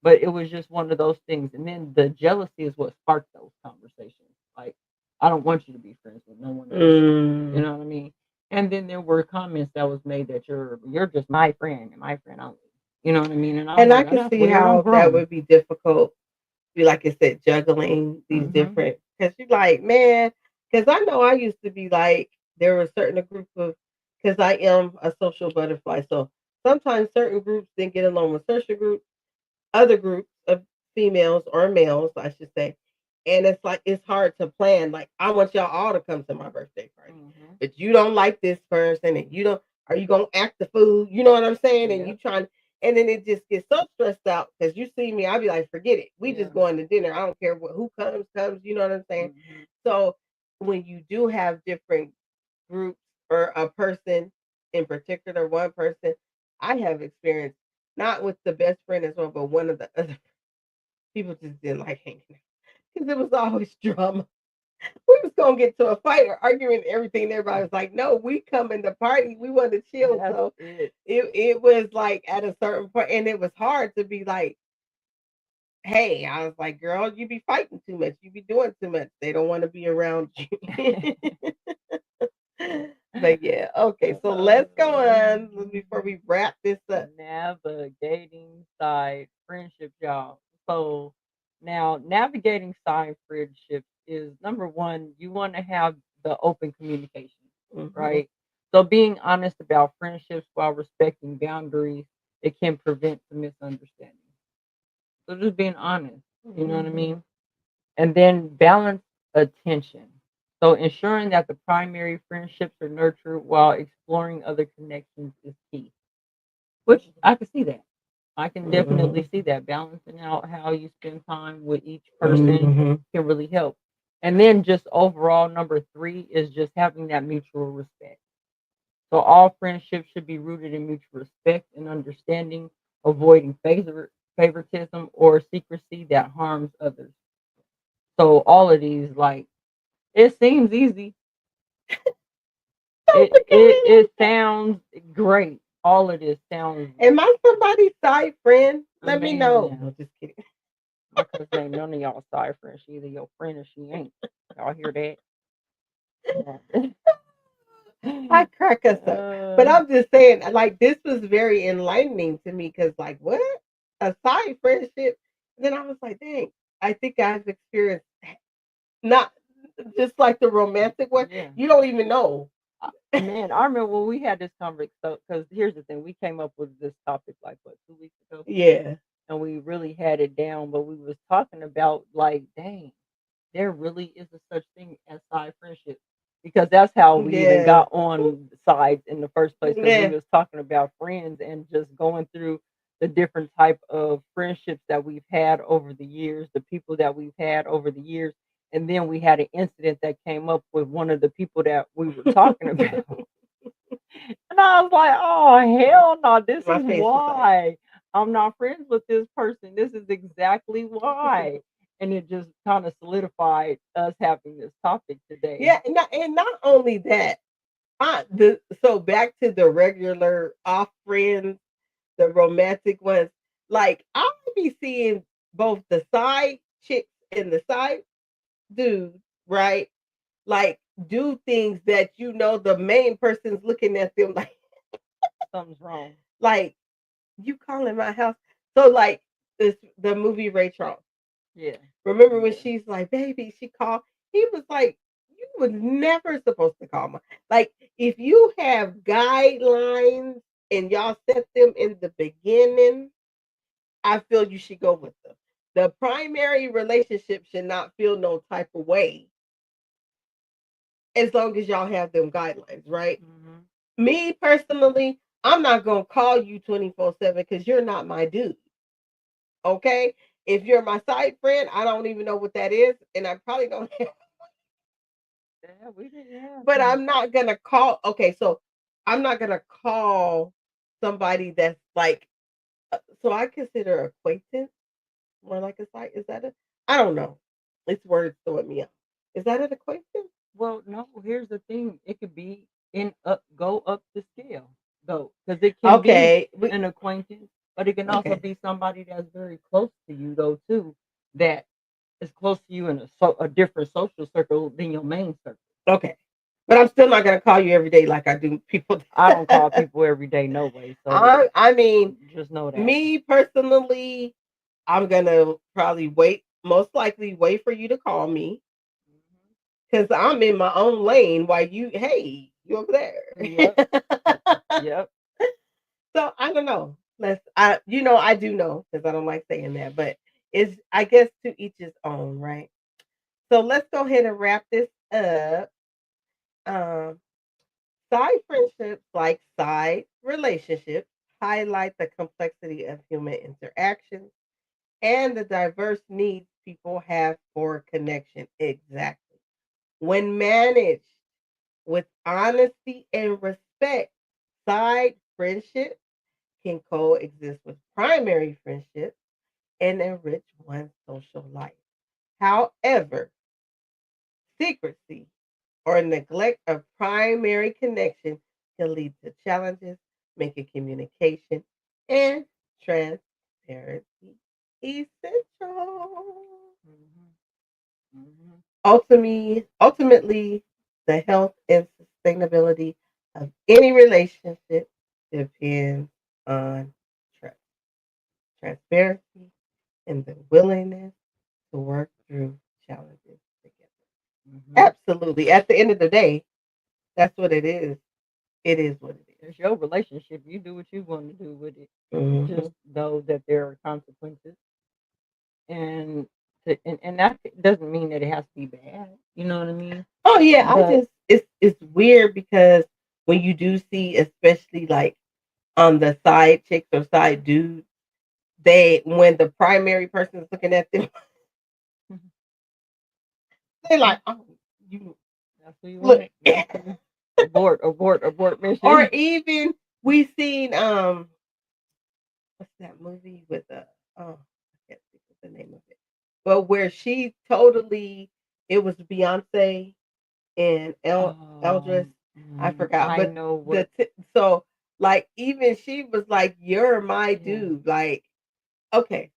But it was just one of those things, and then the jealousy is what sparked those conversations. Like, I don't want you to be friends with no one else. You Mm. know what I mean? And then there were comments that was made that you're just my friend and my friend only. You know what I mean? And I was And I like, oh, can that's see weird. I'm how that grown. would be difficult. Be like I said, juggling these Hmm. different. Because you're like, man. Because I know I used to be like there were certain group of. Because I am a social butterfly, so sometimes certain groups didn't get along with social groups, other groups of females or males, I should say. And it's like it's hard to plan. Like I want y'all all to come to my birthday party, Hmm. but you don't like this person, and you don't. Are you gonna act the fool? You know what I'm saying? And you Yep. trying, and then it just gets so stressed out because you see me. I'll be like, forget it. We Yeah. just going to dinner. I don't care who comes. You know what I'm saying? Hmm. So when you do have different groups or a person in particular, one person, I have experienced not with the best friend as well, but one of the other people just didn't like hanging out because it was always drama. We was gonna get to a fight or arguing and everything. And everybody was like, "No, we come in the party. We want to chill." That's So it. it was like at a certain point, and it was hard to be like, "Hey," I was like, "Girl, you be fighting too much. You be doing too much. They don't want to be around you." But yeah, okay. So let's go on before we wrap this up. Navigating side friendships, y'all. So now navigating side friendships is number one, you want to have the open communication, Mhm. right? So being honest about friendships while respecting boundaries, it can prevent the misunderstanding. So just being honest, you know what I Mhm. mean? And then balance attention. So ensuring that the primary friendships are nurtured while exploring other connections is key. Which I can see that. I can definitely Mhm. see that balancing out how you spend time with each person Mhm. can really help. And then just overall, number 3 is just having that mutual respect. So all friendships should be rooted in mutual respect and understanding, avoiding favoritism or secrecy that harms others. So all of these, like, it seems easy. It sounds great. All of this sounds Am I somebody's side friend? Let me know. amazing. No, just kidding. My cousin ain't none of y'all side friends. She either your friend or she ain't. Y'all hear that? I crack us up. But I'm just saying, like, this was very enlightening to me because, like, what? A side friendship? Then I was like, dang, I think I've experienced not just like the romantic one. Yeah. You don't even know. Man, I remember when we had this conversation. Because here's the thing, we came up with this topic like what 2 weeks ago, Yeah. and we really had it down. But we was talking about like, dang, there really is a such thing as side friendship, because that's how we even Yeah. got on sides in the first place. Because Yeah. we was talking about friends and just going through the different type of friendships that we've had over the years, the people that we've had over the years. And then we had an incident that came up with one of the people that we were talking about. And I was like, oh, hell no, this My is face was like, why I'm not friends with this person. This is exactly why. And it just kind of solidified us having this topic today. yeah, and not only that, so back to the regular off friends, the romantic ones. Like I'll be seeing both the side chicks and the side dude, right? Like do things that you know the main person's looking at them like Something's wrong. like you calling my house. So like the movie Ray Charles. Yeah. Remember when she's like, baby, she called. He was like, you was never supposed to call my like if you have guidelines and y'all set them in the beginning, I feel you should go with them. The primary relationship should not feel no type of way as long as y'all have them guidelines, right? Mm-hmm. Me personally, I'm not gonna call you 24/7 because you're not my dude. Okay? If you're my side friend, I don't even know what that is, and I probably don't have. Yeah, we didn't have. But I'm not gonna call. Okay, so I'm not gonna call somebody that's like. So I consider acquaintance more like a side. Is that a? I don't know. It's words throwing me off. Is that an acquaintance? Well, no, here's the thing. It could be go up the scale though, because it can be Okay. an acquaintance, but it can also Okay. be somebody that's very close to you though too, that is close to you in a different social circle than your main circle. Okay. But I'm still not gonna call you every day like I do people. I don't call people every day, no way. So I mean, just know that. me personally, I'm gonna probably most likely wait for you to call me because I'm in my own lane while hey, you over there. Yep. Yep. So I don't know. I do know because I don't like saying that, but it's I guess to each his own, right? So let's go ahead and wrap this up. Um, Side friendships, like side relationships, highlight the complexity of human interactions and the diverse needs people have for connection. Exactly. When managed with honesty and respect, side friendships can coexist with primary friendships and enrich one's social life. However, secrecy or neglect of primary connection can lead to challenges, making communication and transparency essential. Ultimately, the health and sustainability of any relationship depends on trust, transparency, and the willingness to work through challenges together. Absolutely. At the end of the day, that's what it is. It is what it is. It's your relationship. You do what you want to do with it. Mhm. Just know that there are consequences, and and that doesn't mean that it has to be bad. You know what I mean? Oh yeah, But it's weird because when you do see, especially like on the side chicks or side dudes, when the primary person is looking at them, They like, oh, you That's what you look. want. That's what abort mission. Or even we seen what's that movie with the oh I can't think of the name of it. But where she totally it was Beyonce and Eldris. I forgot. I But know what. so like even she was like, you're my Yeah. dude. Like, okay,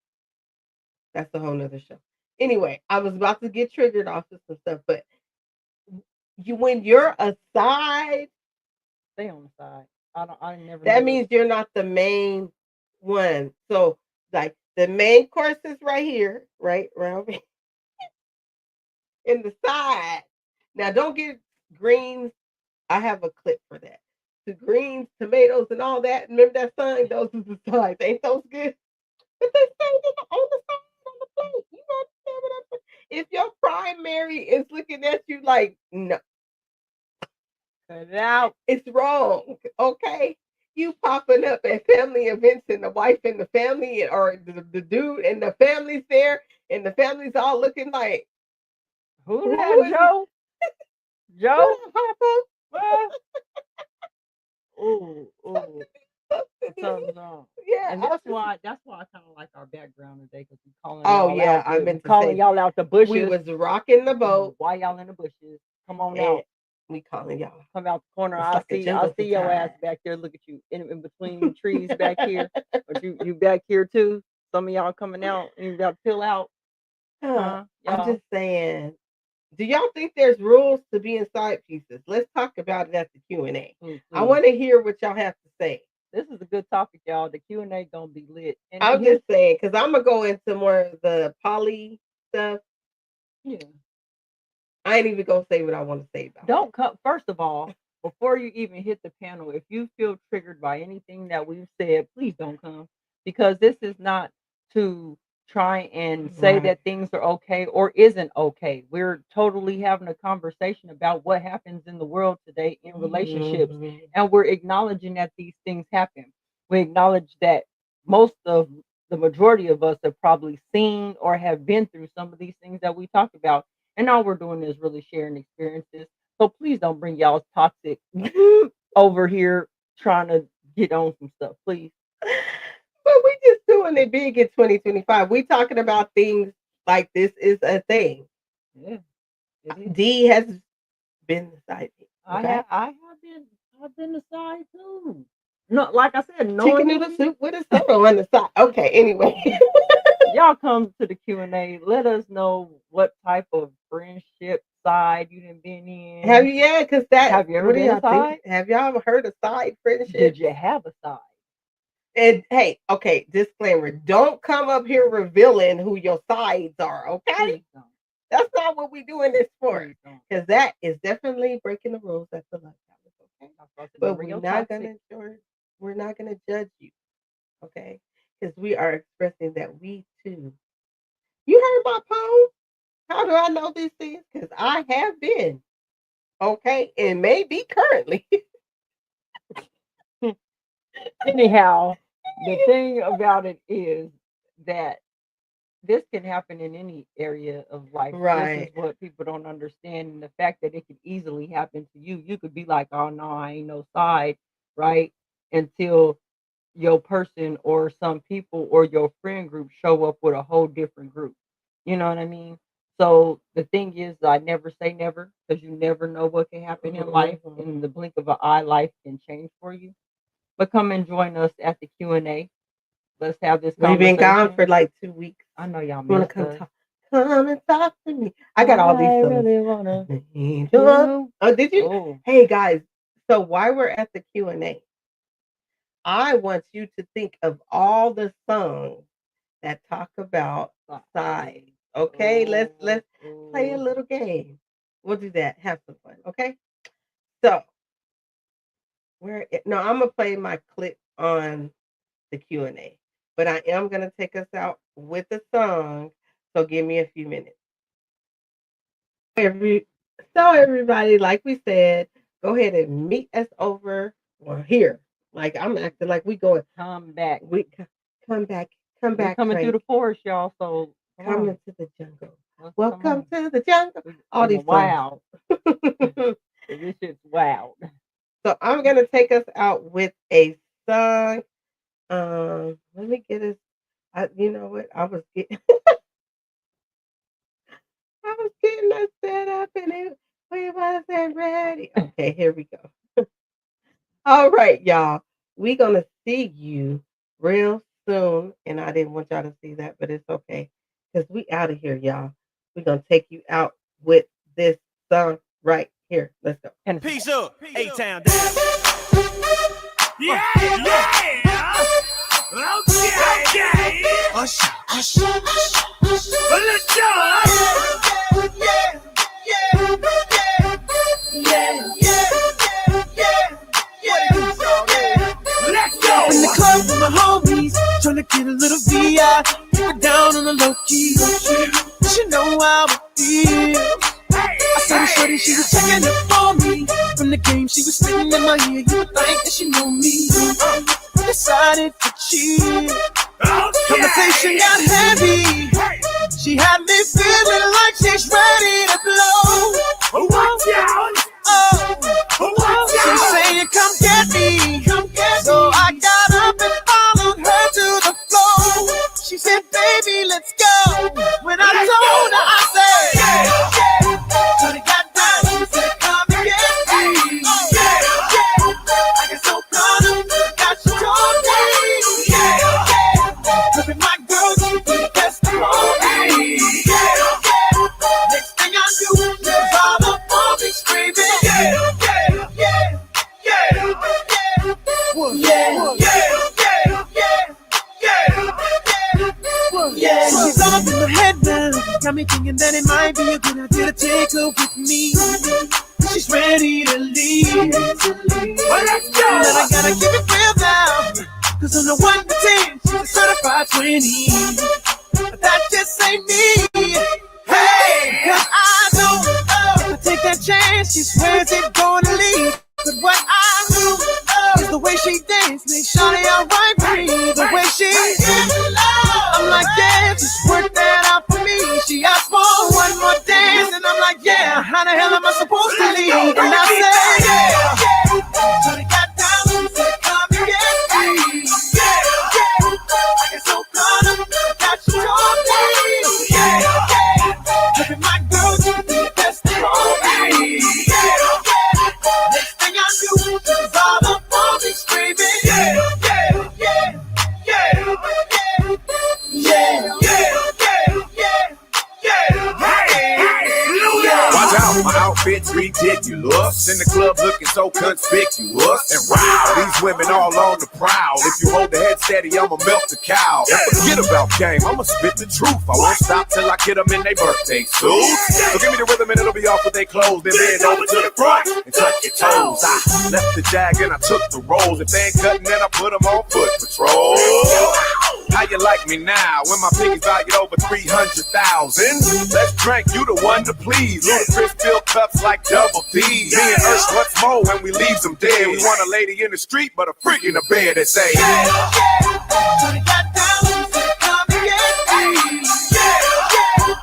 that's a whole nother show. Anyway, I was about to get triggered off of some stuff, but you when you're aside, Stay on the side. I never. that knew means you're not the main one. So like the main course is right here, right around me, in the side. Now don't get greens. I have a clip for that. The greens, tomatoes, and all that. Remember that song? Those are the sides. Ain't those good? But they say that on the side on the plate. You understand what I'm saying? If your primary is looking at you like, no, Cut it out. it's wrong. Okay. You popping up at family events and the wife and the family or the dude and the family's there and the family's all looking like, Who who that, is Joe? Joe? Papa? What? Ooh, ooh. Something's wrong. Yeah. And that's why I kind of like our background today because we calling Oh y'all yeah, out. I meant to calling say y'all out the we bushes. was rocking the boat. Why y'all in the bushes? Come on And out. we calling y'all. Come out the corner. It's I like a see jungle your ass sometimes. back there. Look at you in between the trees back here. But you back here too. Some of y'all coming out and you got to peel out. I'm Y'all. just saying. Do y'all think there's rules to being side pieces? Let's talk about it at the Q&A. I want to hear what y'all have to say. This is a good topic, y'all. The Q&A gonna be lit. And I'm just saying because I'm gonna go into more of the poly stuff. Yeah. I ain't even gonna say what I want to say about. Don't come. First of all, before you even hit the panel, if you feel triggered by anything that we've said, please don't come because this is not to try and say Right. that things are okay or isn't okay. We're totally having a conversation about what happens in the world today in relationships, and we're acknowledging that these things happen. We acknowledge that most of the majority of us have probably seen or have been through some of these things that we talk about. And all we're doing is really sharing experiences. So please don't bring y'all toxic over here trying to get on some stuff, please. But we just doing it big in 2025. We talking about things like this is a thing. Yeah. D has been the side piece. Okay? I've been the side too. No, like I said, no Chicken noodle soup with a soda on the side. Okay, anyway. Y'all come to the Q&A. Let us know what type of friendship side you done been in. Have you? Yeah, because that. Have you ever What do been y'all a side? think? Have y'all ever heard of side friendship? Did you have a side? And hey, okay, disclaimer: don't come up here revealing who your sides are. Okay, Please don't. That's not what we doing this for. Please don't. Because that is definitely breaking the rules. That's the love okay. But We're not gonna judge you. Okay, because we are expressing that we too. You heard my poem? How do I know these things? Because I have been. Okay, and maybe currently. Anyhow, the thing about it is that this can happen in any area of life. Right. This is what people don't understand. And the fact that it could easily happen to you. You could be like, oh no, I ain't no side, right? Until your person or some people or your friend group show up with a whole different group. You know what I mean? So the thing is, I never say never because you never know what can happen in life. In the blink of an eye, life can change for you. But come and join us at the Q&A. Let's have this We've conversation. been gone for like 2 weeks. I know y'all wanna missed come us. come and talk to me. I got all these I songs. really wanna. Oh, did you? Oh, Hey guys, so while we're at the Q&A, I want you to think of all the songs that talk about sides. Okay, let's play a little game. We'll do that. Have some fun. Okay. So no, I'm gonna play my clip on the Q&A, but I am gonna take us out with a song. So give me a few minutes. Everybody, like we said, go ahead and meet us over or here. Like I'm acting like we going. come back. We come back. Come We're back. coming through Drake. the forest, y'all. So Come into the jungle. Welcome to the jungle. All these wild. This shit's wild. So I'm gonna take us out with a song. Let me get us. You know what? I was getting us set up, and we wasn't ready. Okay, here we go. All right, y'all. We're gonna see you real soon, and I didn't want y'all to see that, but it's okay because we out of here, y'all. We're gonna take you out with this song right here. Let's go. Peace up, A-Town down. Yeah. Okay. Let's go. Let's go. In the club with my homies, trying to get a little VI, keep it down on the low key. You know how I feel. I saw the shorty, she was checking up for me. From the game, she was spitting in my ear. You would think that she know me. Decided to chill. Conversation got heavy. She had me feeling like she's ready to blow. Watch out! She saying, "Come get me." So I got up and followed her to the floor. She said, "Baby, let's go." When I told her, I said, so they got down, she said, "Come and get me." I get so caught up, got you told me. Look at my girl, she be testimony. Next thing I knew, she was all up on me screaming. She's all up in my head now. Got me thinking that it might be a good idea to take her with me. She's ready to leave. Well, let's go. But I gotta keep it real now. Cause on the 1 to 10, she's a certified 20. But that just ain't me. Hey, cause I know if I take that chance, she swears it's gonna leave. But what I knew is the way she danced, make shawty alright for me. The way she I'm like, yeah, just work that out for me. She asked for one more dance, and I'm like, yeah, how the hell am I supposed to leave? And I said, so they got down, she said, "Come and get me." I get so caught up, got you on me. Look at my girl, you be testimony. Next thing I knew, she was all up on me screaming. Watch out, my outfit's ridiculous. In the club looking so conspicuous. And wow, these women all on the prowl. If you hold the head steady, I'ma melt the cow. And forget about game, I'ma spit the truth. I won't stop till I get them in their birthday suits. So give me the rhythm and it'll be off with their clothes. Then bend over to the front and touch your toes. I left the jag and I took the rolls. If they ain't cutting, then I put them on foot patrol. How you like me now when my piggy's valued over 300,000? Let's drink, you the one to please. Ludacris fill cups like double D. Me and Ursh, what's more when we leave them dead? We want a lady in the street, but a freak in the bed that say, So they got down, she said, "Come and get me." I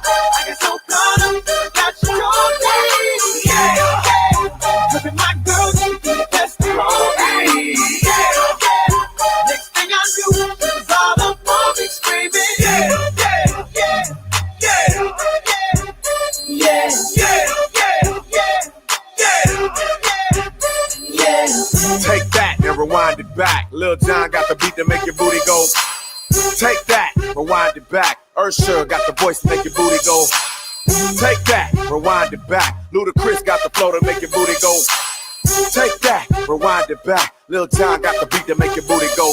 get so caught up, got you on me. Look at my girl, she be testimony. Next thing I knew, she was all up on me screaming. take that and rewind it back. Lil Jon got the beat to make your booty go. Take that, rewind it back. Ursher got the voice to make your booty go. Take that, rewind it back. Ludacris got the flow to make your booty go. Take that, rewind it back. Lil Jon got the beat to make your booty go.